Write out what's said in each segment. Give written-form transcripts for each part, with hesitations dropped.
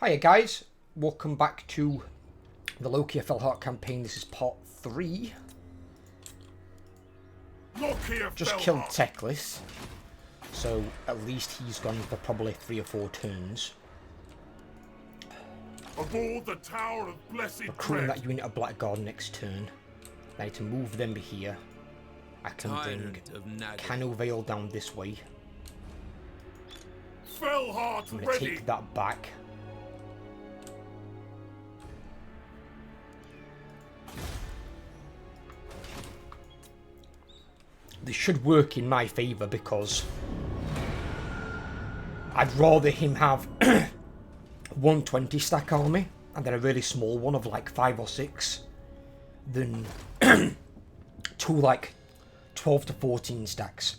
Hiya guys, welcome back to the Lokhir Fellheart campaign. This is part 3. Lokhir Just killed Teclis, so at least he's gone for probably 3 or 4 turns. Aboard the Tower of Blessed Recruiting Dread. that unit of Blackguard next turn. I need to move them here. I can bring Cano Vale down this way. Fellheart I'm going to ready. take that back. This should work in my favour because I'd rather him have 120 stack army and then a really small one of like 5 or 6 than 2 like 12 to 14 stacks.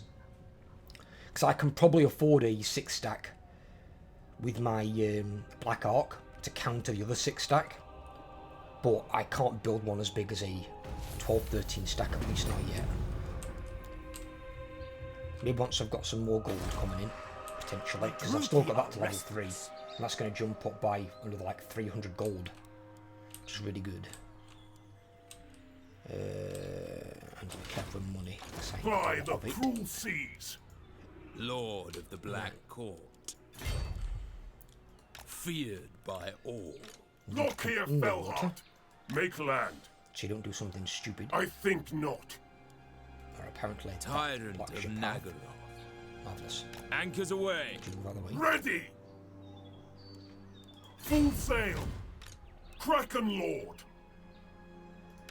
Because I can probably afford a 6 stack with my Black Ark to counter the other 6 stack, but I can't build one as big as a 12-13 stack, at least not yet. Maybe once I've got some more gold coming in, potentially, because I've still got that to level 3, and that's going to jump up by another like 300 gold, which is really good. And be careful with money. By the cruel seas. Lord of the Black Court, feared by all. Lokhir Fellheart. Make land. So you don't do something stupid. I think not. Or apparently Tyrant of Nagaroth. Marvellous. Anchors away. Do you move out of the way? Ready. Full sail. Kraken Lord.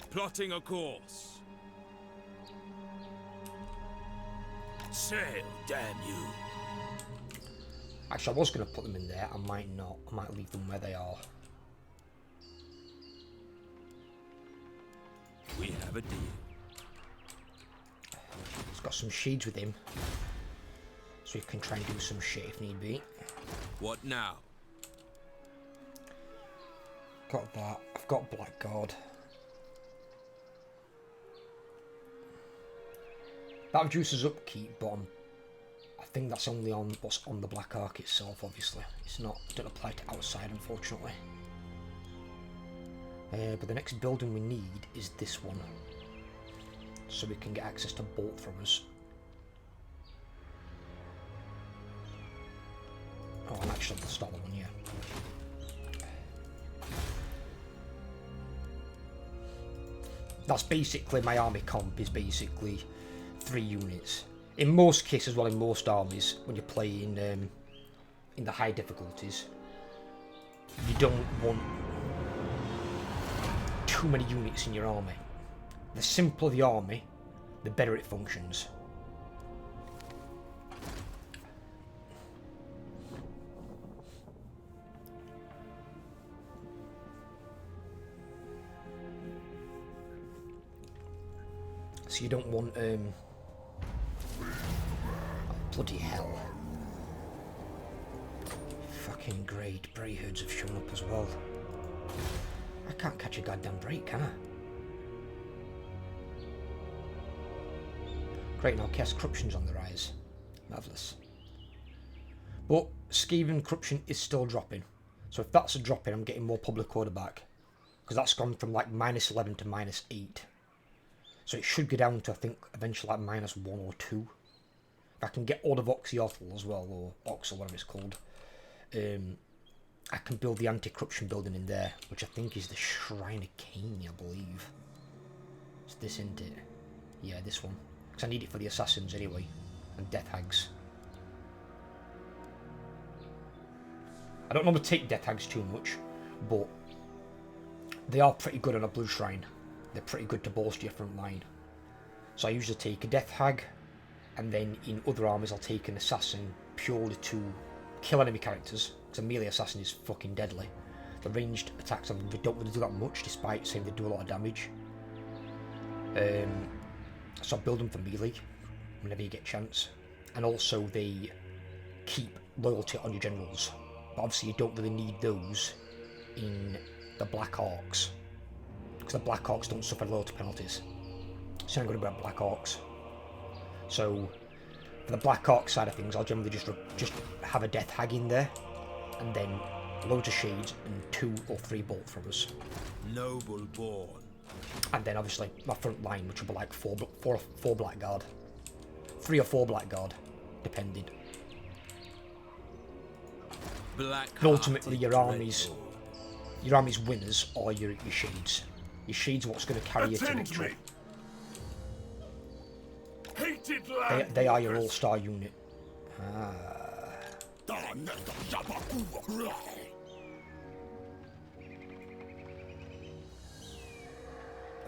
Plotting a course. Sail, damn you. Actually, I was going to put them in there. I might not. I might leave them where they are. We have a deal. He's got some shades with him, so he can try and do some shit if need be. What now? Got that. I've got Blackguard. That reduces upkeep, but I think that's only on what's on the Black Ark itself, obviously. It's not, it doesn't apply to outside, unfortunately. But the next building we need is this one, so we can get access to bolt throwers. Oh, I'm actually at the start of one, yeah. That's basically my army comp, is basically 3 units. In most cases, well, in most armies, when you're playing in the high difficulties, you don't want too many units in your army. The simpler the army, the better it functions. So you don't want oh, bloody hell. Fucking great Bray herds have shown up as well. I can't catch a goddamn break, can I? Great, now Chaos Corruption's on the rise. Marvellous. But Skaven Corruption is still dropping. So if that's a drop-in, I'm getting more public order back. Because that's gone from like -11 to -8. So it should go down to, I think, eventually like -1 or 2. If I can get Order of Oxyotl as well, or Ox or whatever it's called, I can build the anti-corruption building in there, which I think is the Shrine of Cain, I believe. It's this, isn't it? Yeah, this one. Because I need it for the assassins anyway, and death hags. I don't normally take death hags too much, but they are pretty good on a blue shrine. They're pretty good to bolster your front line. So I usually take a death hag, and then in other armies I'll take an assassin purely to kill enemy characters, because a melee assassin is fucking deadly. The ranged attacks on them, they don't really do that much, despite saying they do a lot of damage. So I build them for melee whenever you get a chance, and also they keep loyalty on your generals. But obviously you don't really need those in the Black Orcs, because the Black Orcs don't suffer loyalty penalties. So I'm going to grab Black Orcs. So for the Black Orc side of things, I'll generally just have a death hag in there, and then loads of shades, and 2 or 3 bolt throwers. Noble born. And then obviously my front line, which will be like 4 blackguard. 3 or 4 blackguard, depending. Black. But ultimately your army's winners are your shades. Your shades are what's going to carry you to Attend victory. me. Hated land. They are your all-star unit. I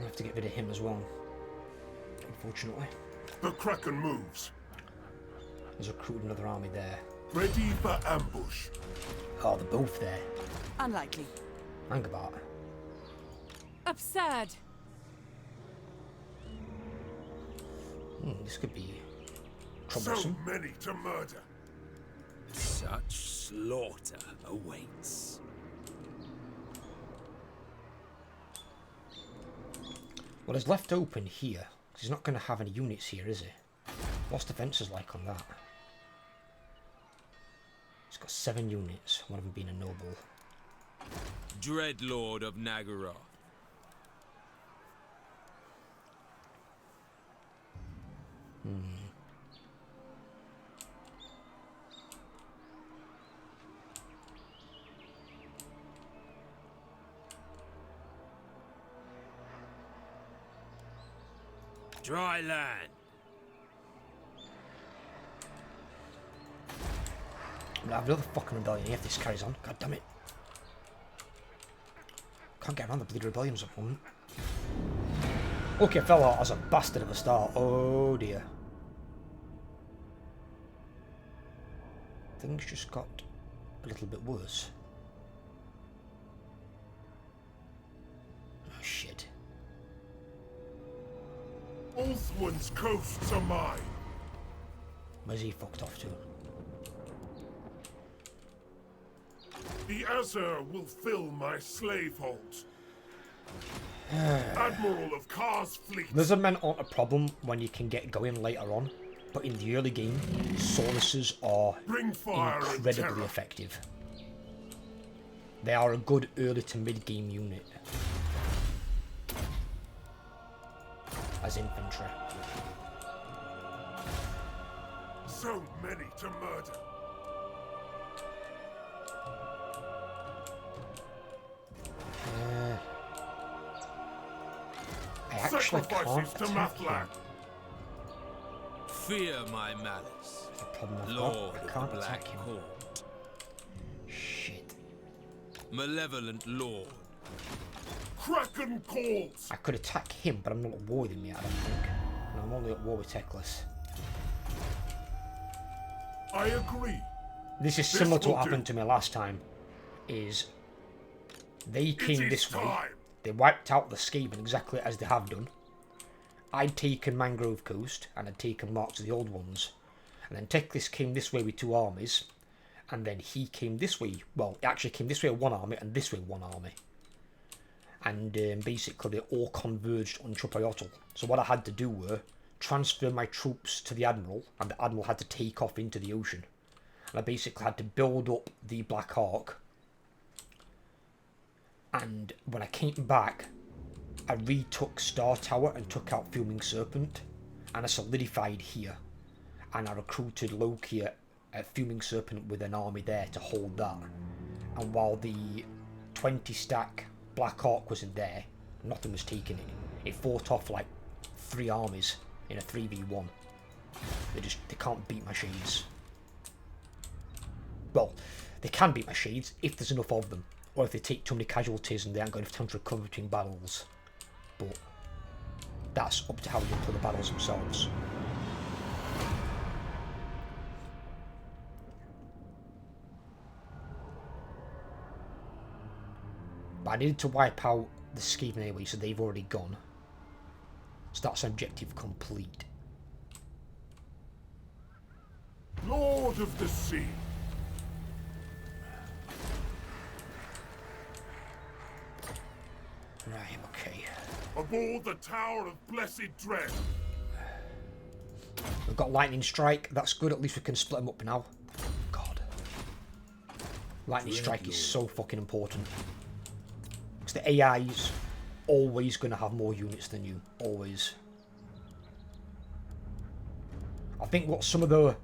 have to get rid of him as well, unfortunately. The Kraken moves. There's recruited another army there. Ready for ambush. Oh, they're both there. Unlikely. Hang about. Absurd. This could be So troublesome. many to murder. Such slaughter awaits. Well, he's left open here. 'Cause he's not going to have any units here, is he? What's defences like on that? He's got 7 units, one of them being a noble. Dreadlord of Nagaroth. Dry land. I'm gonna have another fucking rebellion here if this carries on. God damn it. Can't get around the bloody rebellions at the moment. Okay, I fell out as a bastard of a start. Oh dear. Things just got a little bit worse. Oh shit. Ulthwin's coasts are mine. Where's he fucked off to? The Azure will fill my slave holds. Admiral of Kar's fleet. Lizardmen aren't a problem when you can get going later on, but in the early game, Sauruses are Bring fire and incredibly terror. effective. They are a good early to mid game unit. As infantry. So many to murder. I actually can't Sacrifices to attack him. Mathlan. Fear my malice. That's the problem I've Lord got. I of can't the attack Black him. Court. Shit. Malevolent Lord. Kraken calls. I could attack him, but I'm not at war with him yet, I don't think. No, I'm only at war with Teclis. I agree. This is similar to will what do. happened to me last time. Is they came It is this way. time. They wiped out the Skaven exactly as they have done. I'd taken Mangrove Coast and I'd taken Marks of the Old Ones. And then Teclis came this way with 2 armies. And then he came this way. Well, he actually came this way with 1 army and this way with 1 army. And basically they all converged on Chupayotl. So what I had to do were transfer my troops to the Admiral. And the Admiral had to take off into the ocean. And I basically had to build up the Black Ark. And when I came back, I retook Star Tower and took out Fuming Serpent, and I solidified here, and I recruited Lokhir at Fuming Serpent with an army there to hold that. And while the 20 stack Black Ark was in there, nothing was taking it. It fought off like 3 armies in a 3v1. They can't beat my shades. Well, they can beat my shades if there's enough of them. Or if they take too many casualties and they aren't going to have time to recover between battles. But that's up to how you play the battles themselves. But I needed to wipe out the Skaven anyway, so they've already gone. So that's objective complete. Lord of the Sea. Right, okay. Aboard the Tower of Blessed Dread. We've got Lightning Strike, that's good, at least we can split them up now. God. Lightning Strike is so fucking important. Because the AI's always going to have more units than you. Always. I think what some of the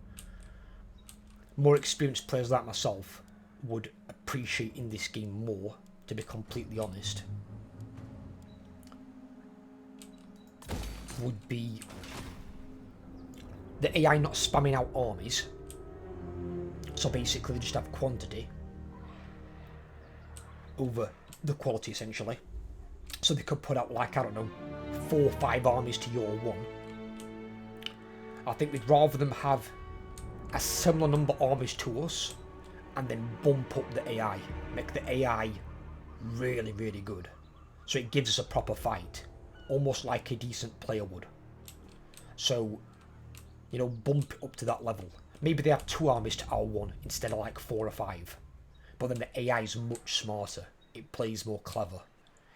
more experienced players like myself would appreciate in this game more, to be completely honest, would be the AI not spamming out armies. So basically they just have quantity over the quality, essentially. So they could put out, like, I don't know, 4 or 5 armies to your 1. I think we'd rather them have a similar number of armies to us and then bump up the AI. Make the AI really, really good. So it gives us a proper fight. Almost like a decent player would. So, you know, bump it up to that level. Maybe they have 2 armies to our 1 instead of like 4 or 5. But then the AI is much smarter. It plays more clever.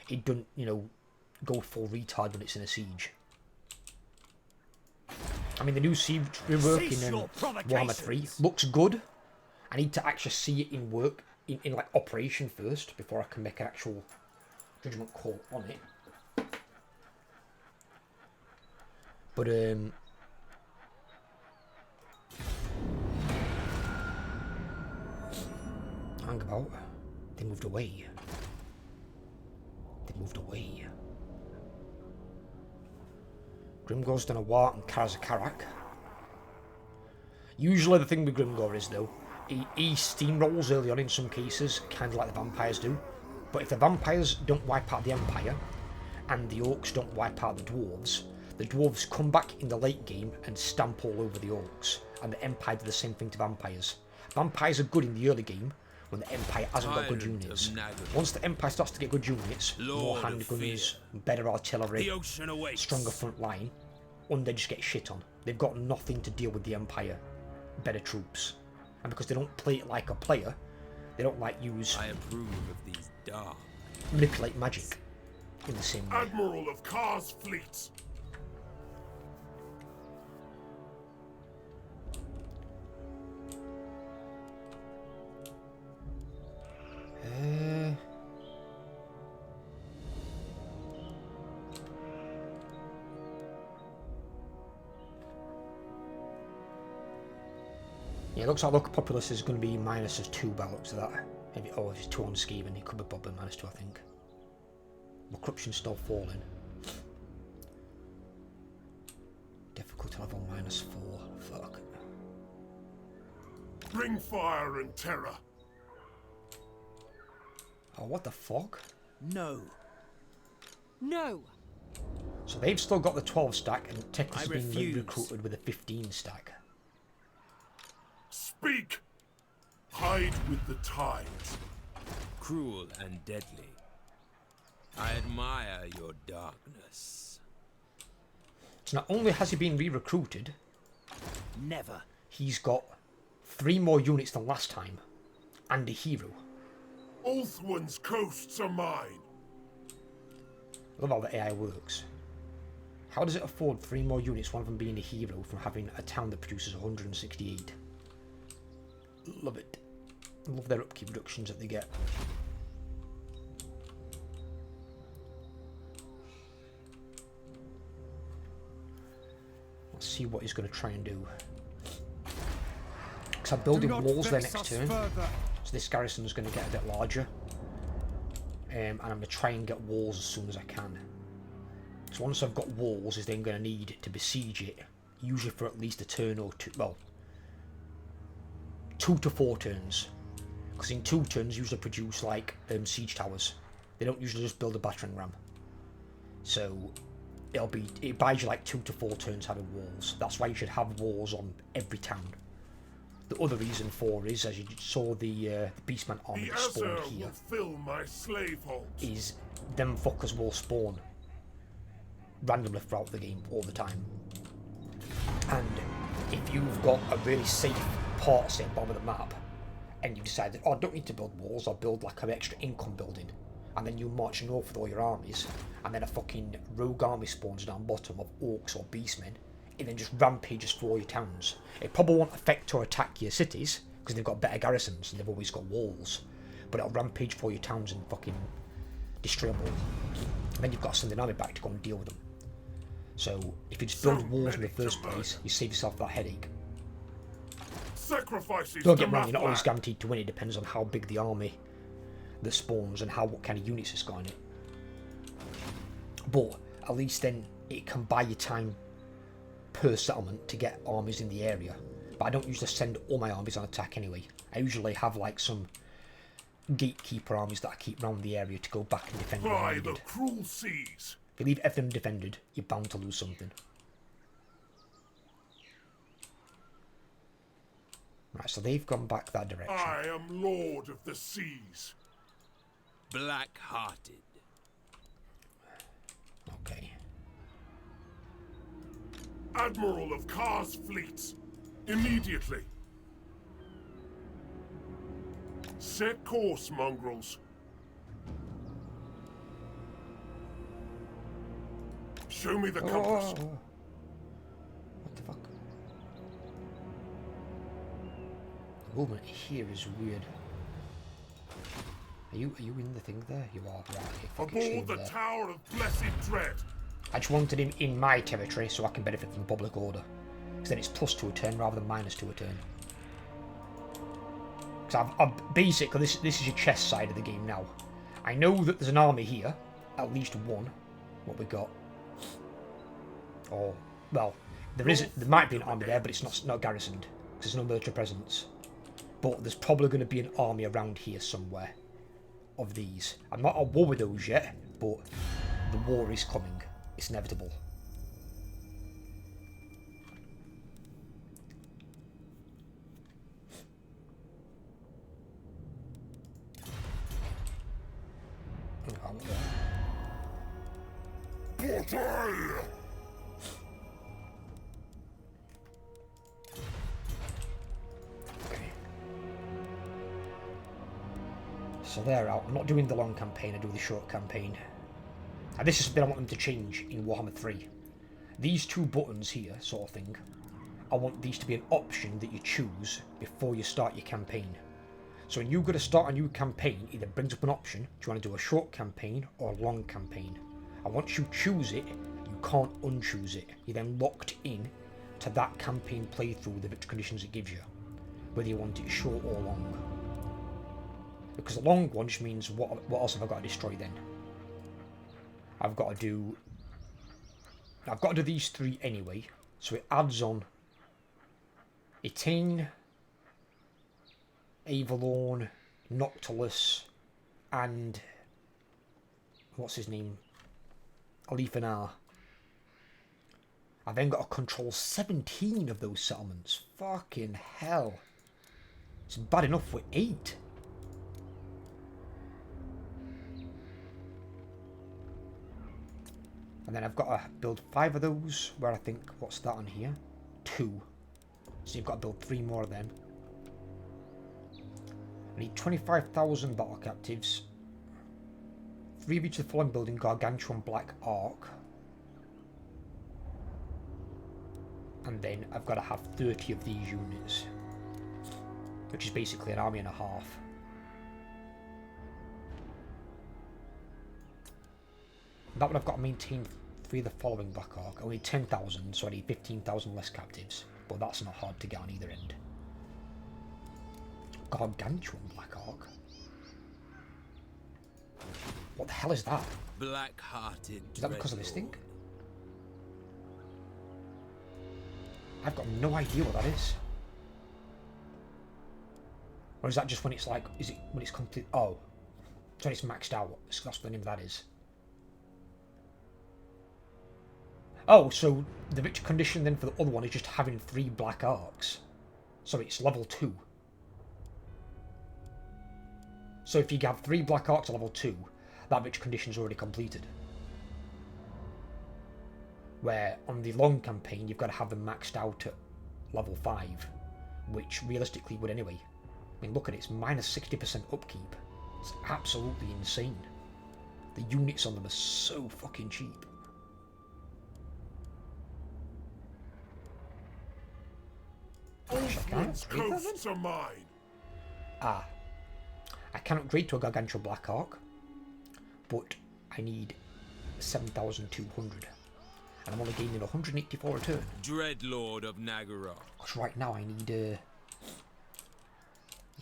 It doesn't, you know, go full retard when it's in a siege. I mean, the new siege rework in Warhammer 3 looks good. I need to actually see it in work, in like operation first, before I can make an actual judgment call on it. But, hang about. They moved away. They moved away. Grimgor's done a Wart and Kara's a Karak. Usually the thing with Grimgor is, though, he steamrolls early on in some cases, kind of like the vampires do. But if the vampires don't wipe out the Empire, and the orcs don't wipe out the dwarves come back in the late game and stamp all over the orcs. And the Empire do the same thing to vampires. Vampires are good in the early game, when the Empire hasn't got good units. Once the Empire starts to get good units, more handguns, better artillery, stronger front line, and they just get shit on. They've got nothing to deal with the Empire. Better troops. And because they don't play it like a player, they don't like use... I approve of these dark. Manipulate magic in the same way. Admiral of Kar's fleet. Yeah, it looks like local populace is going to be minus of 2 by the looks of that. Maybe, oh, if it's 2 on Skaven, it could be probably minus 2, I think. But corruption's still falling. Difficulty level minus 4. Fuck. Bring fire and terror. Oh, what the fuck? No. No. So they've still got the 12 stack, and Technic's been recruited with a 15 stack. Speak! Hide with the tides. Cruel and deadly. I admire your darkness. So not only has he been re-recruited, Never. he's got 3 more units than last time, and a hero. Ulthuan's coasts are mine. I love how the AI works. How does it afford 3 more units, one of them being a hero, from having a town that produces 168? Love it. Love their upkeep reductions that they get. Let's see what he's going to try and do. Because I'm building walls there next turn. So this garrison's going to get a bit larger. And I'm going to try and get walls as soon as I can. So once I've got walls, is then going to need to besiege it. Usually for at least a turn or 2. Well, 2 to 4 turns. Because in 2 turns usually produce like siege towers. They don't usually just build a battering ram. So it buys you like 2 to 4 turns having walls. That's why you should have walls on every town. The other reason for is, as you saw the Beastman army that spawned here, will fill my slave hold. is them fuckers will spawn randomly throughout the game all the time. And if you've got a really safe part, say, bottom of the map, and you decided, oh, I don't need to build walls, I'll build like an extra income building, and then you march north with all your armies, and then a fucking rogue army spawns down bottom of orcs or beastmen, and then just rampages through all your towns. It probably won't affect or attack your cities, because they've got better garrisons and they've always got walls. But it'll rampage for your towns and fucking destroy them all. And then you've got to send an army back to go and deal with them. So if you just build walls in the first place, you save yourself that headache. Sacrifices. Don't get me wrong, you're not always guaranteed to win. It depends on how big the army that spawns and what kind of units it's got in it. But at least then it can buy you time per settlement to get armies in the area. But I don't usually send all my armies on attack anyway. I usually have like some gatekeeper armies that I keep around the area to go back and defend where By needed. the cruel seas. If you leave everything defended, you're bound to lose something. Right, so they've gone back that direction. I am Lord of the Seas. Black-hearted. Okay. Admiral of Kar's fleets. Immediately. Set course, mongrels. Show me the compass. Oh. What the fuck? The movement here is weird. Are you in the thing there? You are, right. Okay, fuck it, Aboard the there. Tower of Blessed Dread. I just wanted him in my territory so I can benefit from public order. Because then it's +2 a turn rather than -2 a turn. Because I've basically, this is your chess side of the game now. I know that there's an army here, at least one. What we got? Or, well, there might be an army there, but it's not garrisoned. Because there's no military presence. But there's probably going to be an army around here somewhere. Of these. I'm not at war with those yet, but the war is coming. It's inevitable. Portal! So they're out. I'm not doing the long campaign, I do the short campaign. And this is something I want them to change in Warhammer 3. These two buttons here, sort of thing, I want these to be an option that you choose before you start your campaign. So when you're going to start a new campaign, it either brings up an option, do you want to do a short campaign or a long campaign? And once you choose it, you can't unchoose it. You're then locked in to that campaign playthrough, the victory conditions it gives you, whether you want it short or long. Because the long one just means, what else have I got to destroy then? I've got to do these 3 anyway, so it adds on Etain, Avalon, Noctilus, and what's his name? Alifanar. I've then got to control 17 of those settlements. Fucking hell. It's bad enough with 8. And then I've got to build 5 of those, where I think, what's that on here? 2. So you've got to build 3 more of them. I need 25,000 battle captives. 3 of each of the following building Gargantuan Black Ark. And then I've got to have 30 of these units. Which is basically an army and a half. That one I've got to maintain 3 of the following Black Ark. I need 10,000, so I need 15,000 less captives. But that's not hard to get on either end. Gargantuan Black Ark? What the hell is that? Black-hearted. Is that because of this thing? I've got no idea what that is. Or is that just when it's like, is it when it's complete? Oh, so when it's maxed out. That's what the name of that is. Oh, so the victory condition then for the other one is just having 3 black arcs. So it's level 2. So if you have 3 black arcs at level 2, that victory condition is already completed. Where on the long campaign, you've got to have them maxed out at level 5, which realistically would anyway. I mean, look at it, it's minus 60% upkeep. It's absolutely insane. The units on them are so fucking cheap. Oathwood's coasts are mine. Ah. I can upgrade to a Gargantua Black Ark, but I need 7,200. And I'm only gaining 184 a turn. Dreadlord of Nagara. Because right now I need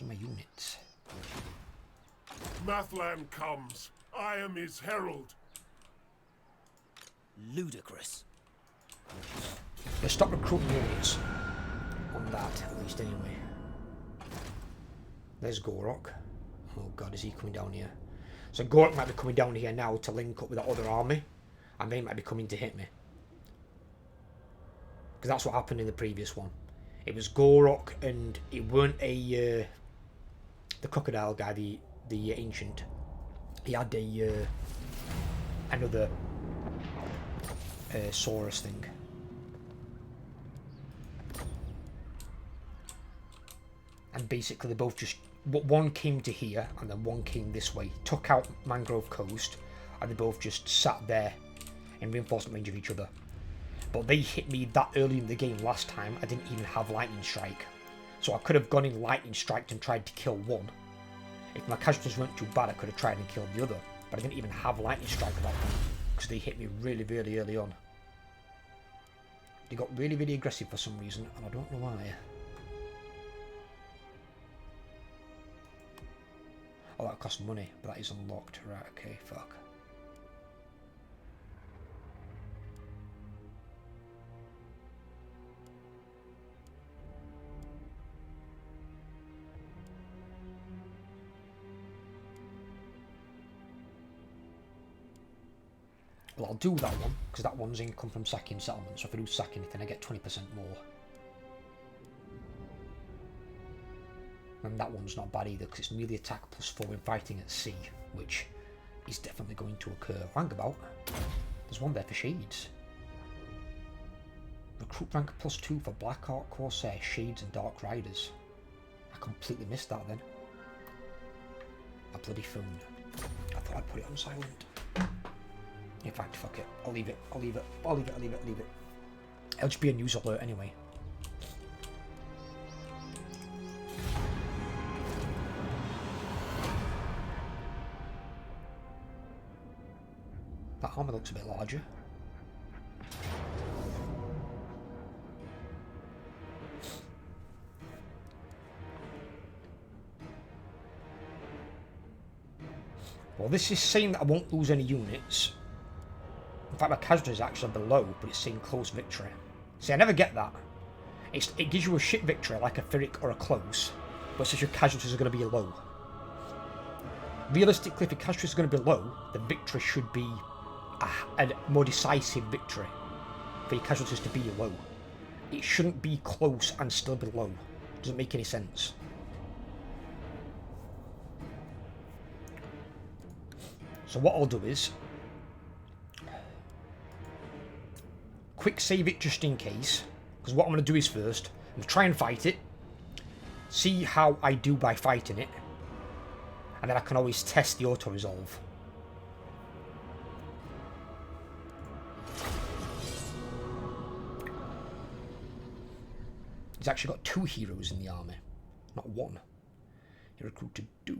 my units. Mathlan comes. I am his herald. Ludicrous. Let's stop recruiting units. On that, at least, anyway. There's Gorok. Oh god, is he coming down here? So Gorok might be coming down here now to link up with that other army. And they might be coming to hit me. Because that's what happened in the previous one. It was Gorok and it weren't a... the crocodile guy, the ancient. He had a... another... Saurus thing. And basically they both just... one came to here and then one came this way. Took out Mangrove Coast and they both just sat there in reinforcement range of each other. But they hit me that early in the game last time. I didn't even have Lightning Strike. So I could have gone in Lightning Strike and tried to kill one. If my casualties weren't too bad, I could have tried and killed the other. But I didn't even have Lightning Strike at that point. Because they hit me really, really early on. They got really, really aggressive for some reason. And I don't know why. Oh, that costs money. But that is unlocked. Right, okay, fuck. Well, I'll do that one, because that one's income from sacking settlements, so if I do sack anything, I get 20% more. And that one's not bad either, because it's melee attack plus 4 when fighting at sea, which is definitely going to occur. Hang about. There's one there for Shades. Recruit rank plus 2 for Black Ark, Corsair, Shades and Dark Riders. I completely missed that then. A bloody phone. I thought I'd put it on silent. In fact, fuck it. I'll leave it. I'll leave it. I'll leave it. I'll leave it. I'll leave it. It'll just be a news alert anyway. That armor looks a bit larger. Well, this is saying that I won't lose any units. In fact, my casualties is actually below, but it's saying close victory. See, I never get that. It gives you a shit victory, like a Pyrrhic or a close, but it says your casualties are going to be low. Realistically, if your casualties are going to be low, the victory should be a more decisive victory for your casualties to be low. It shouldn't be close and still be low. Doesn't make any sense. So what I'll do is quick save it just in case, because what I'm going to do is first, I'm going to try and fight it, see how I do by fighting it, and then I can always test the auto-resolve. He's actually got 2 heroes in the army, not 1. He recruited 2.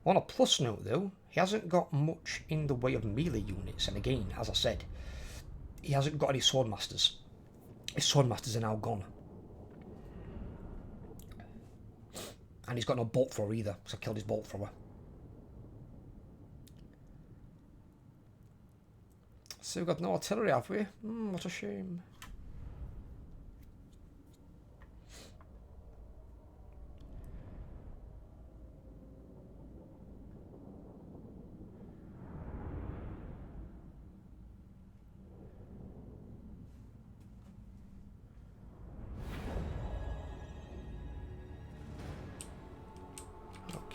On a plus note though, he hasn't got much in the way of melee units, and again, as I said, he hasn't got any swordmasters. His swordmasters are now gone. And he's got no bolt thrower either, because I killed his bolt thrower. So we've got no artillery, have we? What a shame.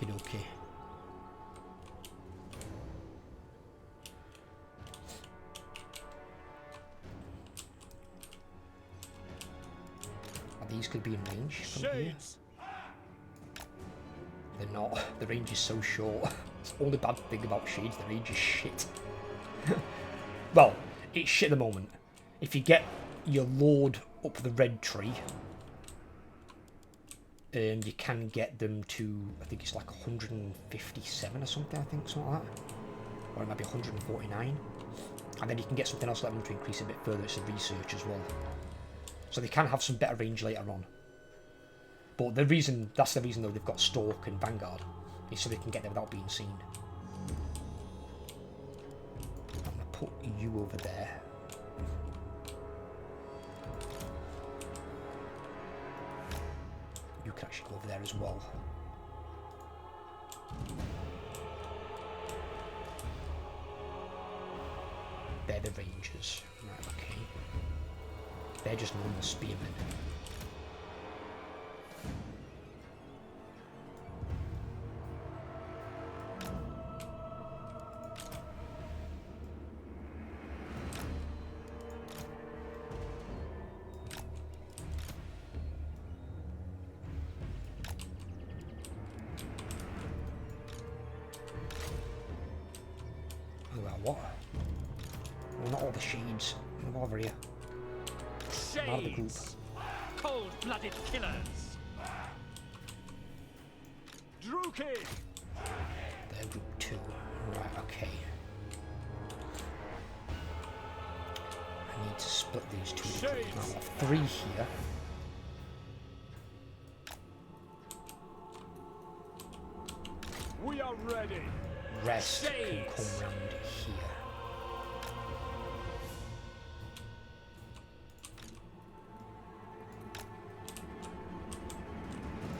Okay. These could be in range from here. They're not. The range is so short. It's the only bad thing about Shades, the range is shit. Well, it's shit at the moment. If you get your lord up the red tree, you can get them to, I think it's like 157 or something, I think, something like that. Or it might be 149. And then you can get something else like them to increase a bit further. It's a research as well. So they can have some better range later on. But the reason, that's the reason though they've got Stalk and Vanguard, is so they can get there without being seen. I'm going to put you over there. You can actually go over there as well. They're the Rangers. Right, okay. They're just normal spearmen. What? Well, not all the shades. I'm over here. I'm out of the group. Cold-blooded killers. Druki. They're group 2. Right, okay. I need to split these two. Now I've got 3 here. We are ready. Rest can come round here.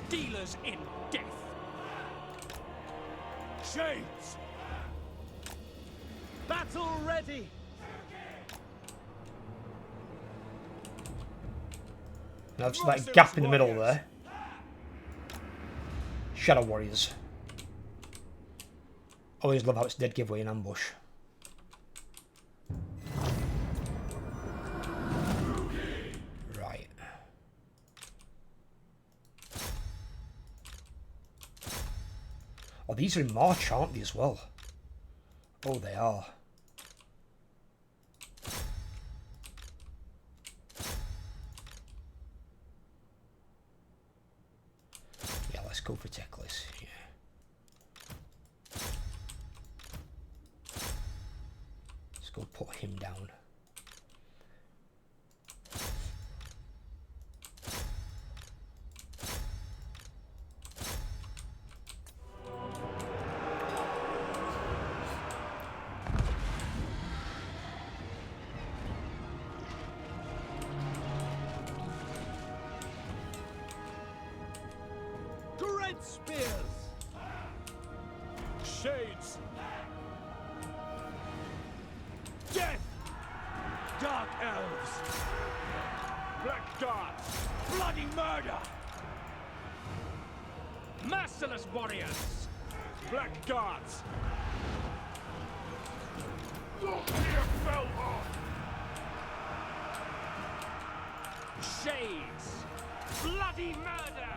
Dealers in death. Shades. Battle ready. Now there's that gap in the middle there. Shadow Warriors. Always love how it's dead giveaway in ambush. Right. Oh, these are in March, aren't they, as well? Oh, they are. Yeah, let's go for Teclis. Yeah. Go put him down. Great spears. Shades. Death! Dark elves! Black guards! Bloody murder! Merciless warriors! Black guards! Lokhir fell hard. Shades! Bloody murder!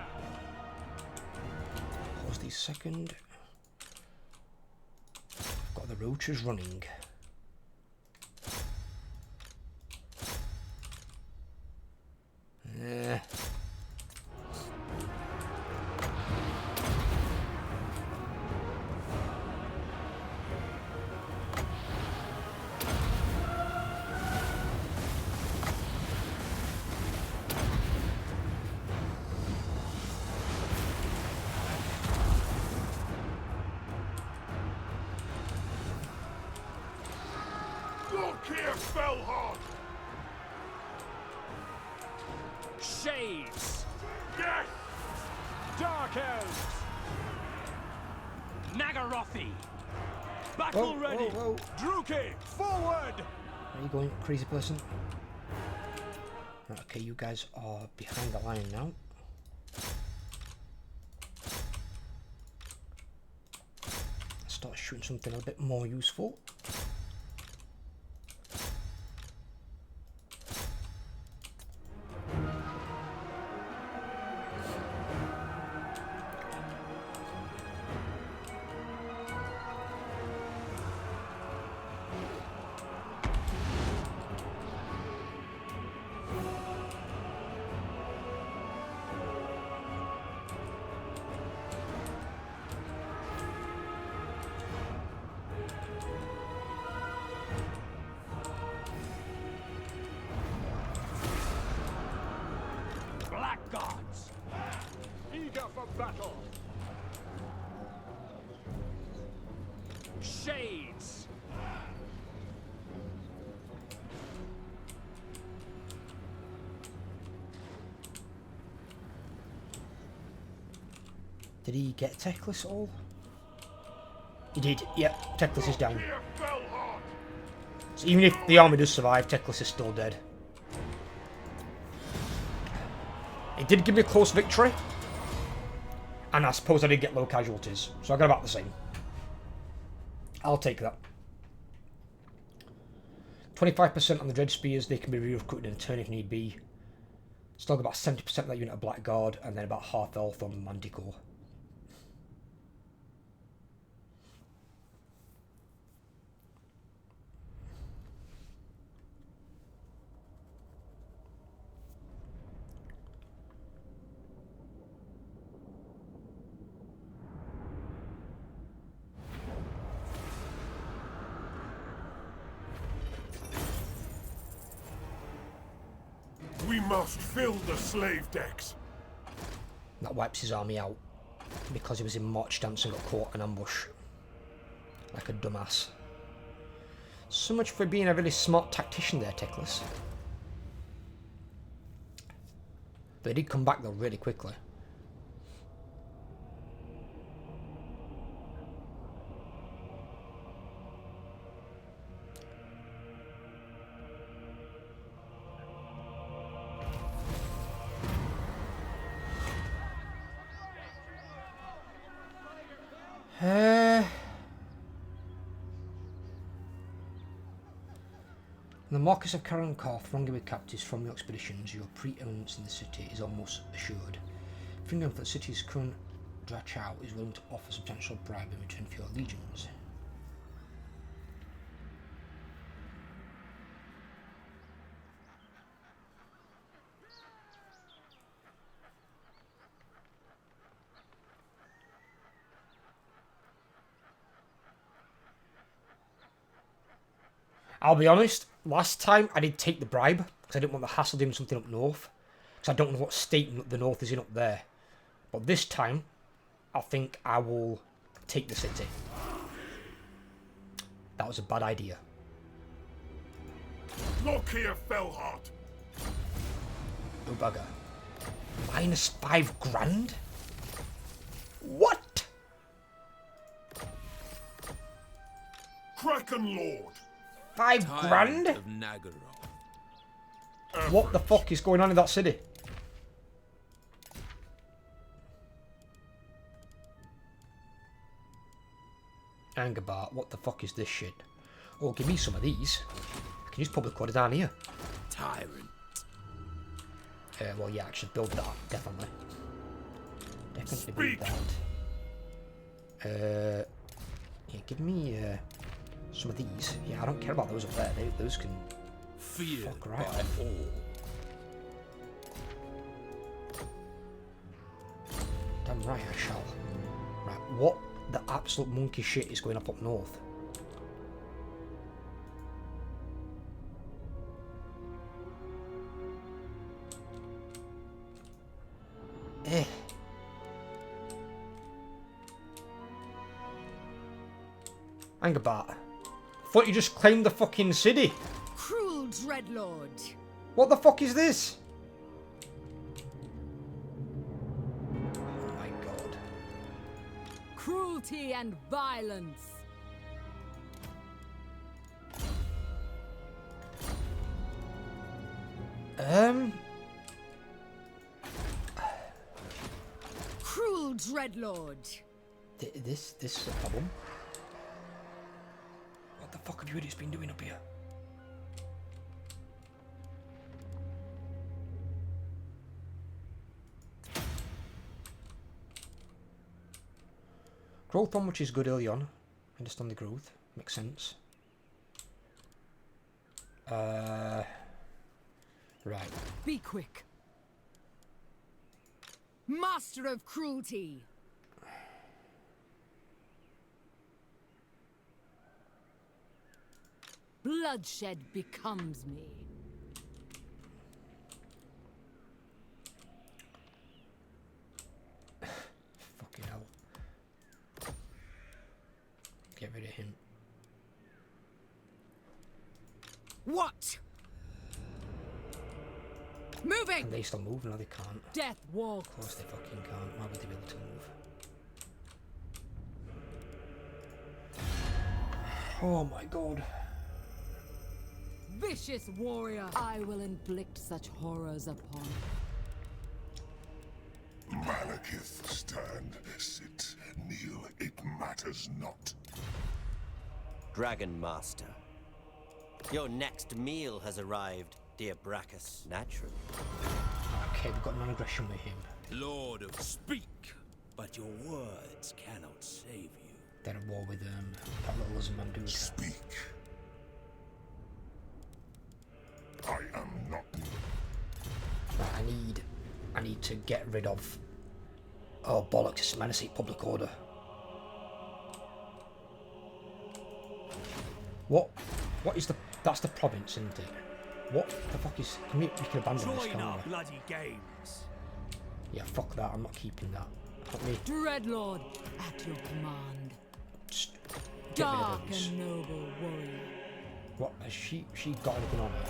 Pause the second. Got the roaches running. Lokhir fell hard. Shades! Death! Dark elves! Nagarothi! Battle ready! Whoa. Druki, forward! Where are you going, crazy person? Right, okay, you guys are behind the line now. Let's start shooting something a bit more useful. for battle. Shades. Did he get Teclis at all? He did. Yep, Teclis is down. Lokhir fell hard. So even if the army does survive, Teclis is still dead. It did give me a close victory. And I suppose I did get low casualties. So I got about the same. I'll take that. 25% on the Dread Spears. They can be re-recruited in a turn if need be. Still got about 70% of that unit of Blackguard. And then about half health on Manticore. We must fill the slave decks. That wipes his army out. Because he was in march stance and got caught in ambush. Like a dumbass. So much for being a really smart tactician there, Teclis. But he did come back though really quickly. The Marquis of Karankov, thronging with captives from your expeditions, your preeminence in the city is almost assured. Fingering for the city's current Drachau is willing to offer substantial bribe in return for your legions. I'll be honest, last time I did take the bribe, because I didn't want the hassle doing something up north. Because I don't know what state the north is in up there. But this time, I think I will take the city. That was a bad idea. Lokhir fell hard. Oh bugger. Minus 5 grand? What? Kraken Lord. 5 grand? Of Nagaro. What the fuck is going on in that city? Angabart, what the fuck is this shit? Oh, give me some of these. I can use public order down here. Tyrant. Well, yeah, I should build that, definitely. Definitely Speak. build that. Yeah, give me some of these. Yeah, I don't care about those up there. Those can Feared fuck right by off. all. Damn right I shall. Right, what the absolute monkey shit is going up north? Angabart. Thought you just claimed the fucking city. Cruel Dreadlord. What the fuck is this? Oh my god. Cruelty and violence. Cruel Dreadlord. This is a problem. What the fuck have you idiots been doing up here? Growth on, which is good early on. Understand the growth. Makes sense. Right. Be quick. Master of cruelty. Bloodshed becomes me. What? Moving! Can they still move? No, they can't. Death walk. Of course they fucking can't. Why would they be able to move? Oh my god. Vicious warrior. I will inflict such horrors upon you. Malekith, stand, sit, kneel, it matters not. Dragon Master. Your next meal has arrived, dear Brachus. Naturally. Okay, we've got non-aggression with him. Lord of Speak, but your words cannot save you. They're at war with that little Ozymandias. Speak. I am not. Right, I need to get rid of. Oh bollocks! It's Menacing Public Order. What? What is the? That's the province, isn't it? What the fuck is? We can abandon this, Join can't our we? bloody games. Yeah, fuck that. I'm not keeping that. Let me Dreadlord, at your command. just get rid Dark of those. and noble warrior. What has she got anything on her?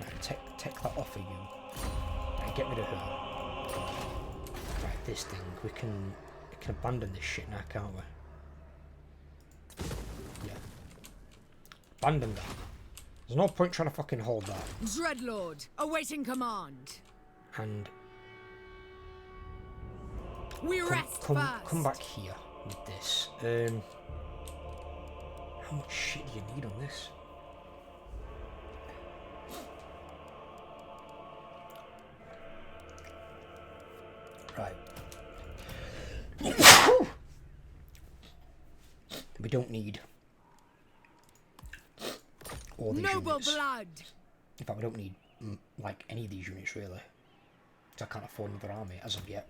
Right, take that off of you. Right, get rid of her. Right, this thing we can abandon this shit now, can't we? Yeah. Abandon that. There's no point trying to fucking hold that. Dreadlord, awaiting command. And We rest first. come back here with this. How much shit do you need on this? Right. We don't need all these Noble units. blood. In fact, we don't need like any of these units really. Because I can't afford another army as of yet.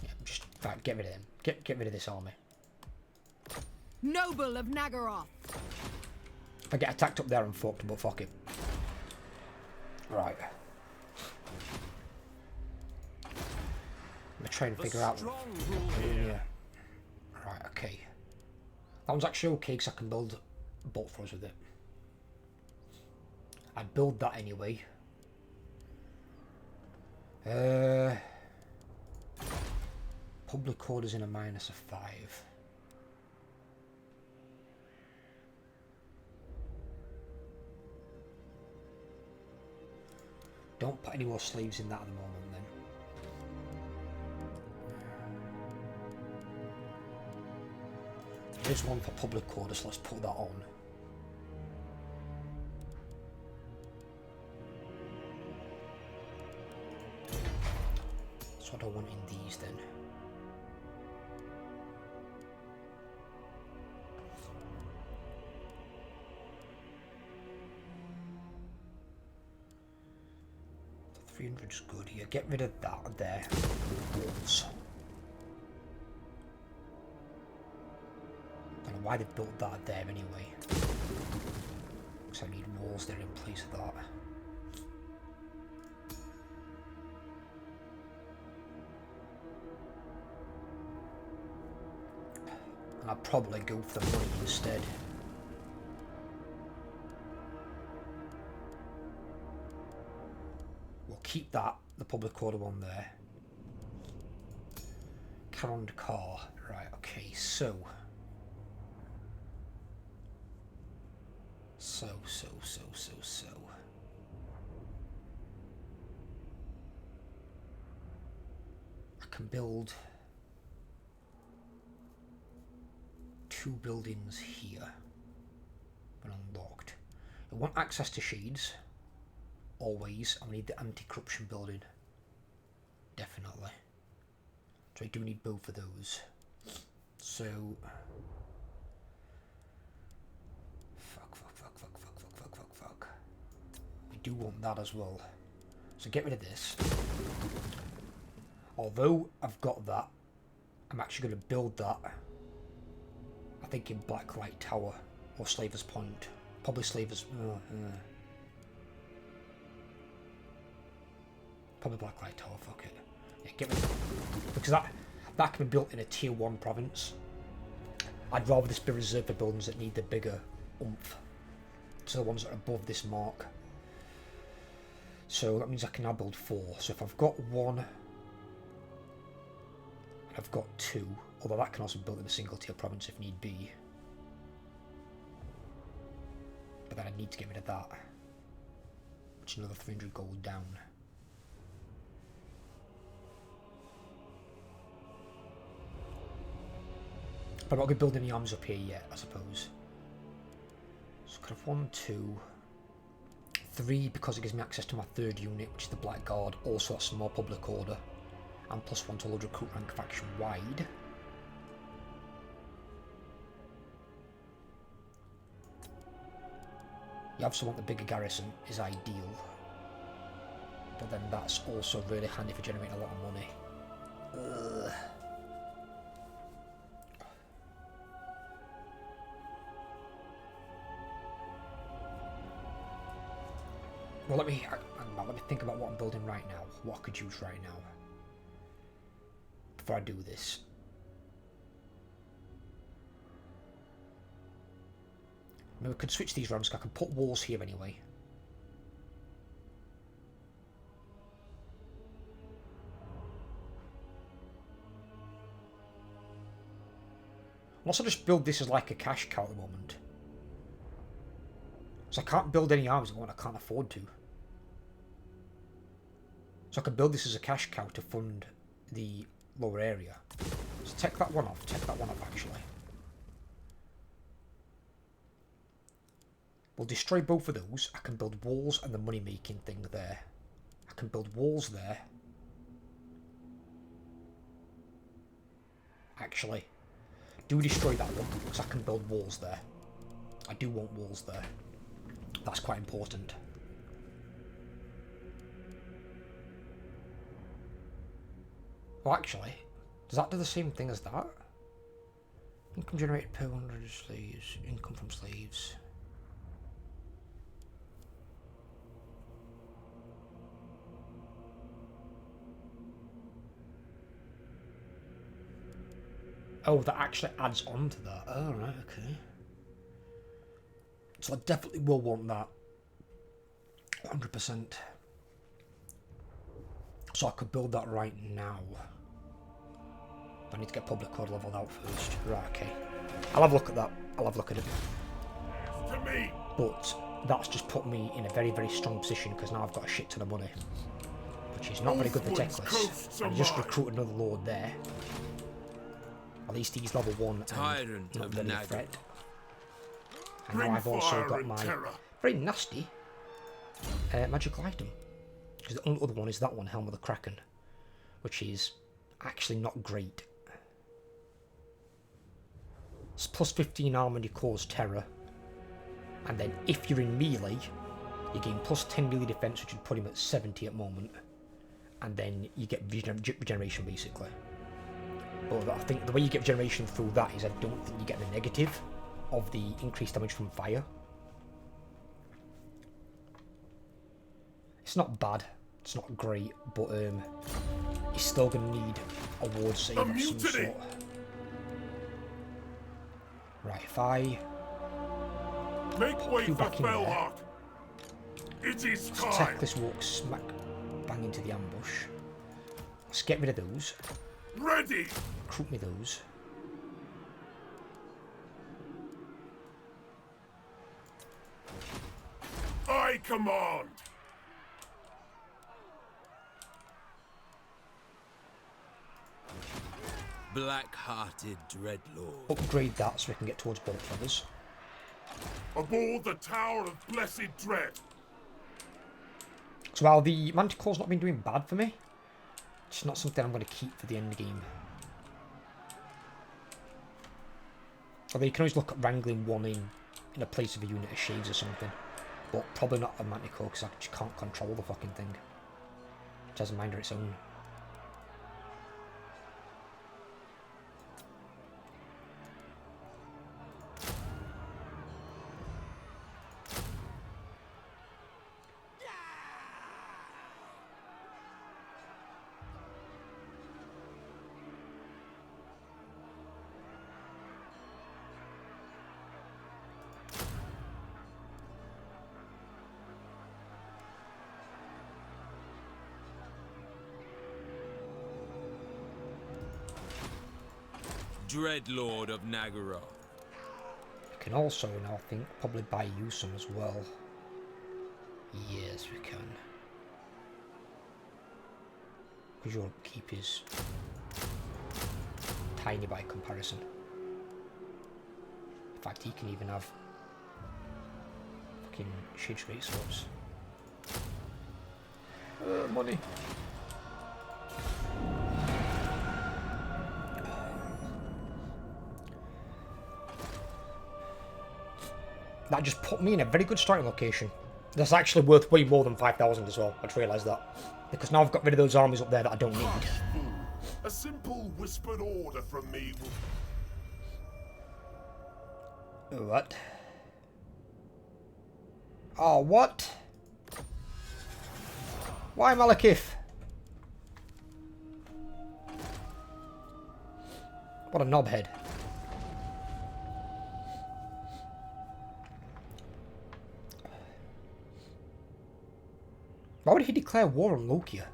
Yeah, just in fact, get rid of them. Get rid of this army. Noble of Nagaroth. If I get attacked up there, I'm fucked, but fuck it. Right. I'm gonna try and figure out. Strong rule here. Yeah. Right, okay. That one's actually okay because I can build bolt throws with it. I'd build that anyway. Public orders in a minus of 5. Don't put any more sleeves in that at the moment then. There's one for public orders, so let's put that on. So I don't want in these then. The 300's good here. Get rid of that there. Walls. Don't know why they built that there anyway. Because I need walls there in place of that. And I'll probably go for the money instead. We'll keep that, the public order one there. Caron car. Right, okay, so. I can build 2 buildings here, but unlocked. I want access to shades, always. I need the anti-corruption building, definitely. So I do need both of those. So, fuck. We do want that as well. So get rid of this. Although I've got that, I'm actually going to build that. I think in Blacklight Tower or Slaver's Point. Probably Slaver's. Probably Blacklight Tower. Fuck it. Yeah, get rid of that. Because that can be built in a tier 1 province. I'd rather this be reserved for buildings that need the bigger oomph. So the ones that are above this mark. So that means I can now build 4. So if I've got 1, and I've got 2, although that can also be built in a single tier province if need be. But then I need to get rid of that, which is another 300 gold down. But I'm not going to build any arms up here yet, I suppose. So kind of 1, 2, 3, because it gives me access to my 3rd unit, which is the Black Guard. Also that's some more public order. And +1 to load recruit rank faction wide. You obviously want the bigger garrison, is ideal. But then that's also really handy for generating a lot of money. Ugh. Well, let me think about what I'm building right now. What I could use right now. Before I do this. I mean, we could switch these around, so I can put walls here anyway. Unless I just build this as like a cash cow at the moment. So I can't build any armies when I can't afford to. So I can build this as a cash cow to fund the lower area. So take that one off actually. We'll destroy both of those. I can build walls and the money making thing there. I can build walls there. Actually, do destroy that one because I can build walls there. I do want walls there. That's quite important. Well, actually, does that do the same thing as that? Income generated per 100 slaves. Income from slaves. Oh, that actually adds on to that. Oh, right, okay. So I definitely will want that. 100%. So I could build that right now. I need to get public code leveled out first. Right, okay. I'll have a look at that. I'll have a look at it. To me. But that's just put me in a very, very strong position because now I've got a shit ton of money. Which is not very good for Techless. I just recruited another lord there. At least he's level 1 and not really a threat. And now I've also got my very nasty magical item. Because the only other one is that one, Helm of the Kraken. Which is actually not great. It's plus 15 armor and you cause terror. And then if you're in melee, you gain plus 10 melee defense, which would put him at 70 at the moment. And then you get regeneration basically. But I think the way you get regeneration through that is I don't think you get the negative of the increased damage from fire. It's not bad, it's not great, but he's still going to need a ward save of some sort. Right, if I make way for back in there, it is time. Techless walk smack bang into the ambush. Let's get rid of those. Ready. Recruit me those. I command. Black-hearted dreadlord. Upgrade that so we can get towards bolt feathers. Aboard the Tower of Blessed Dread. So while the Manticore's not been doing bad for me, it's not something I'm going to keep for the end game. Although you can always look at wrangling one in a place of a unit of shades or something. But probably not a Manticore because I just can't control the fucking thing. It has a mind of its own. Dreadlord of Nagaroth. We can also now, I think, probably buy you some as well. Yes, we can. Because your upkeep is tiny by comparison. In fact, he can even have fucking shade great swords. Money. That just put me in a very good starting location. That's actually worth way more than 5,000 as well. I just realised that. Because now I've got rid of those armies up there that I don't need. A simple whispered order from me will... What? Oh, what? Why Malekith? What a knobhead. Why would he declare war on Lokhir?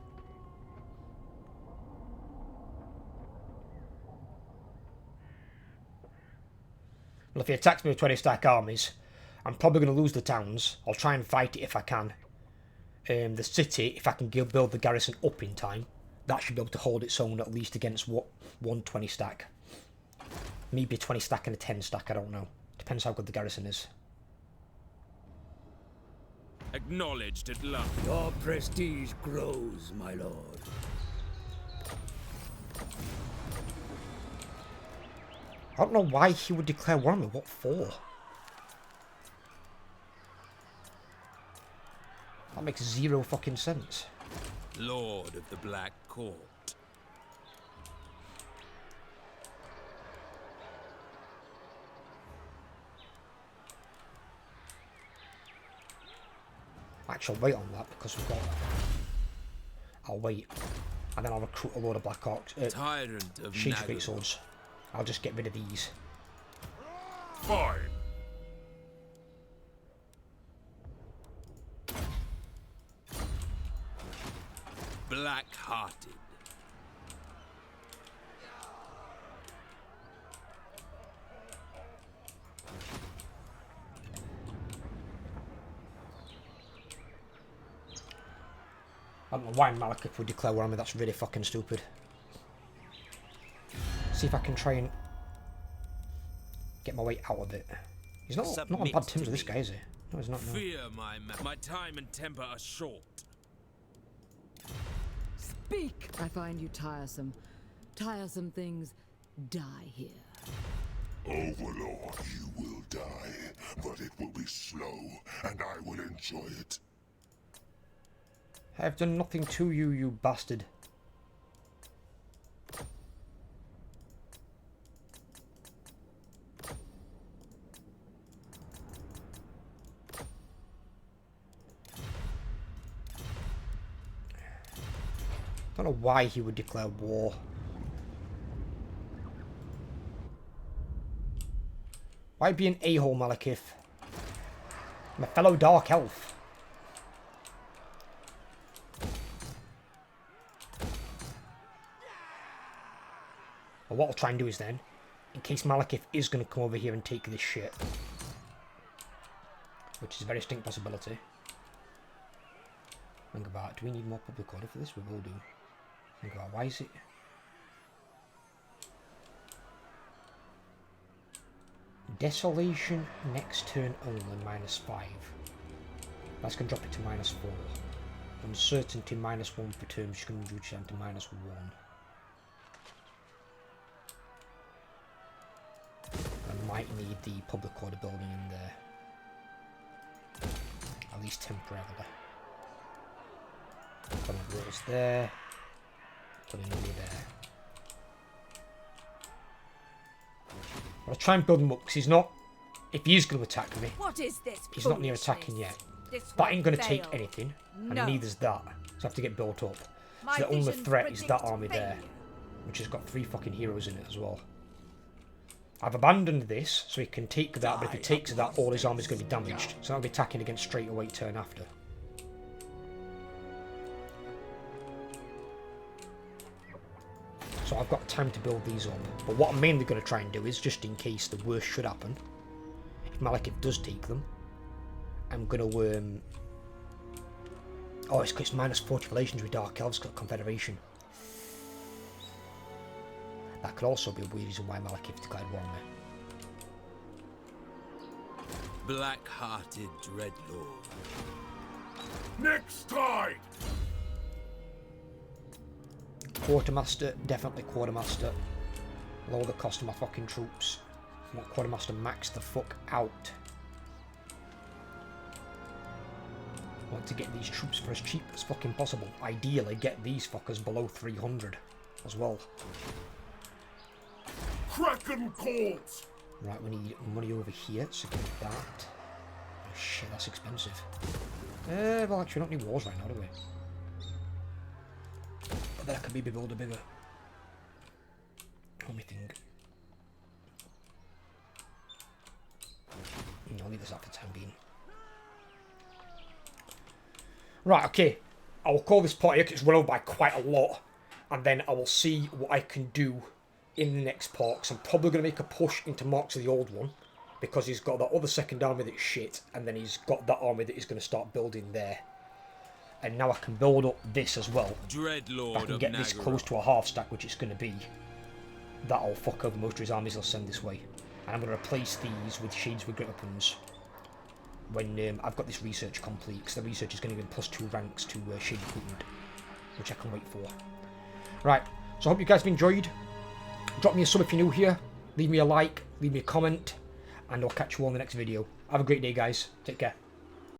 Well, if he attacks me with 20 stack armies, I'm probably going to lose the towns. I'll try and fight it if I can. The city, if I can build the garrison up in time, that should be able to hold its own at least against what 120 stack. Maybe a 20 stack and a 10 stack, I don't know. Depends how good the garrison is. Acknowledged at last. Your prestige grows, my lord. I don't know why he would declare war on me. What for? That makes zero fucking sense. Lord of the Black Court. Actually, I'll wait on that because we've got... I'll wait. And then I'll recruit a load of Black Orcs. Tyrant of Shade Nagaroth. Great Swords. I'll just get rid of these. Fine. Black-hearted. I don't know why Malekith would declare war on me. That's really fucking stupid. See if I can try and get my way out of it. He's not on bad terms with this guy, is he? No, he's not. No. Fear my time and temper are short. Speak! I find you tiresome. Tiresome things die here. Overlord, you will die, but it will be slow, and I will enjoy it. I have done nothing to you, you bastard. I don't know why he would declare war. Why be an a-hole, Malekith? I'm a fellow Dark Elf. Well, what I'll try and do is then, in case Malekith is going to come over here and take this shit, which is a very distinct possibility. Think about, do we need more public order for this? We will do. Think about, why is it? Desolation next turn only, -5. That's going to drop it to -4. Uncertainty -1 per turn, which is going to reduce it down to -1. I might need the public order building in there. At least temporarily. Put in rules there. Put in money there. I'll try and build him up because he's not. If he is going to attack me, What is this? he's not near attacking yet. That ain't going to take anything, and neither's that. So I have to get built up. So the only threat is that army there, which has got 3 fucking heroes in it as well. I've abandoned this so he can take that, but if he takes that, all his army's going to be damaged. So I'll be attacking again straight away turn after. So I've got time to build these up. But what I'm mainly going to try and do is, just in case the worst should happen, if Malekith does take them, I'm going to... oh, it's minus 40 relations with Dark Elves, got Confederation. That could also be a weird reason why Malekith declared war on me. Black-hearted Dreadlord. Next tide! Quartermaster, definitely Quartermaster. Lower the cost of my fucking troops. I want Quartermaster max the fuck out. I want to get these troops for as cheap as fucking possible. Ideally, get these fuckers below 300 as well. Kraken calls! Right, we need money over here, so get that. Oh shit, that's expensive. Well, actually, we don't need wars right now, do we? But then I can maybe build a bigger. Let me think. I'll leave this out for the time being. Right, okay. I will call this part here because it's run over by quite a lot. And then I will see what I can do in the next part. So I'm probably going to make a push into Marks of the Old One. Because he's got that other second army that's shit. And then he's got that army that he's going to start building there. And now I can build up this as well. Dreadlord I can get this close to a half stack, which it's going to be. That'll fuck over most of his armies he'll send this way. And I'm going to replace these with Shades with Great Weapons. When I've got this research complete. Because the research is going to give +2 ranks to Shade Equipment. Which I can wait for. Right, so I hope you guys have enjoyed. Drop me a sub if you're new here. Leave me a like, leave me a comment. And I'll catch you all in the next video. Have a great day, guys. Take care.